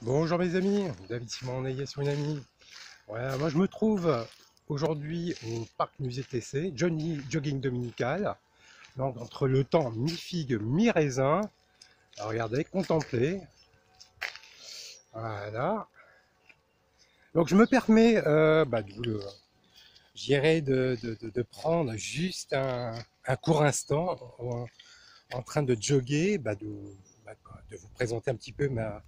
Bonjour mes amis, David Simon Nayet sur une amie. Voilà, moi je me trouve aujourd'hui au parc musée TC, Johnny Jogging Dominical. Donc entre le temps mi-figue, mi-raisin. Alors, regardez, contemplez. Voilà. Donc je me permets de prendre juste un court instant en train de jogger, de vous présenter un petit peu mon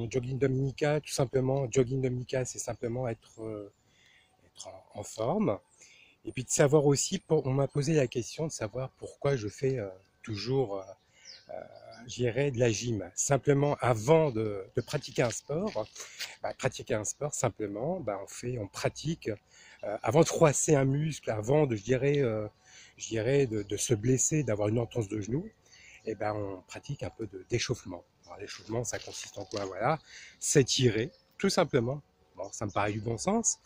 jogging dominical. Tout simplement, jogging dominical, c'est simplement être en forme. Et puis de savoir aussi, on m'a posé la question de savoir pourquoi je fais toujours, de la gym. Simplement, avant de pratiquer un sport, pratiquer un sport, simplement, on pratique, avant de froisser un muscle, avant de se blesser, d'avoir une entorse de genou, on pratique un peu d'échauffement. Alors, l'échauffement, ça consiste en quoi? Voilà, s'étirer, tout simplement. Bon, ça me paraît du bon sens,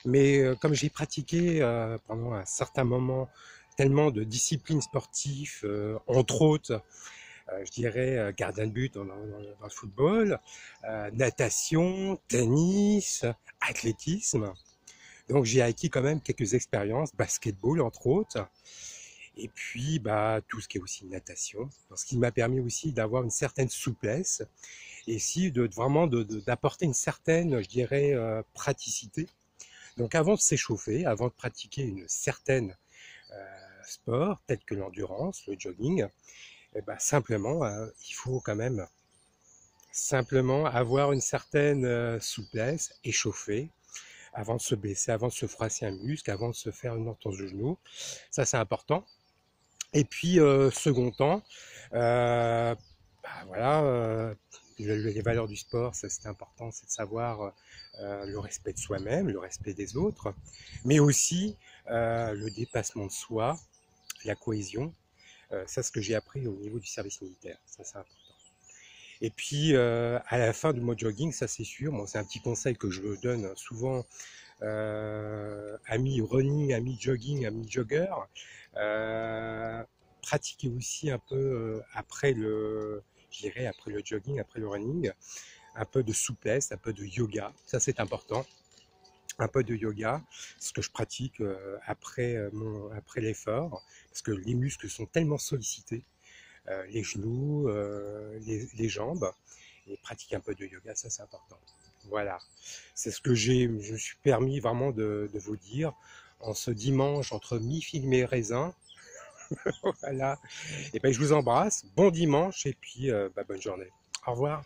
mais comme j'ai pratiqué pendant un certain moment tellement de disciplines sportives, entre autres, gardien de but dans le football, natation, tennis, athlétisme. Donc j'ai acquis quand même quelques expériences, basketball entre autres, et puis tout ce qui est aussi natation, ce qui m'a permis aussi d'avoir une certaine souplesse, et aussi d'apporter une certaine, praticité. Donc avant de s'échauffer, avant de pratiquer une certaine sport, tel que l'endurance, le jogging, simplement, il faut quand même simplement avoir une certaine souplesse, échauffer, avant de se blesser, avant de se froisser un muscle, avant de se faire une entorse de genou. Ça, c'est important. Et puis, second temps, euh, voilà, les valeurs du sport, ça c'est important, c'est de savoir le respect de soi-même, le respect des autres, mais aussi le dépassement de soi, la cohésion. Ça, c'est ce que j'ai appris au niveau du service militaire. Ça, c'est important. Et puis, à la fin du mode jogging, ça c'est sûr, bon, c'est un petit conseil que je donne souvent, amis running, amis jogging, amis jogger, pratiquer aussi un peu après le jogging, après le running, un peu de souplesse, un peu de yoga, ça c'est important. Un peu de yoga, ce que je pratique après l'effort, parce que les muscles sont tellement sollicités, les genoux, les jambes, et pratiquer un peu de yoga, ça c'est important. Voilà, c'est ce que je me suis permis vraiment de vous dire en ce dimanche entre mi-figue et raisin. Voilà, et je vous embrasse, bon dimanche et puis bonne journée. Au revoir.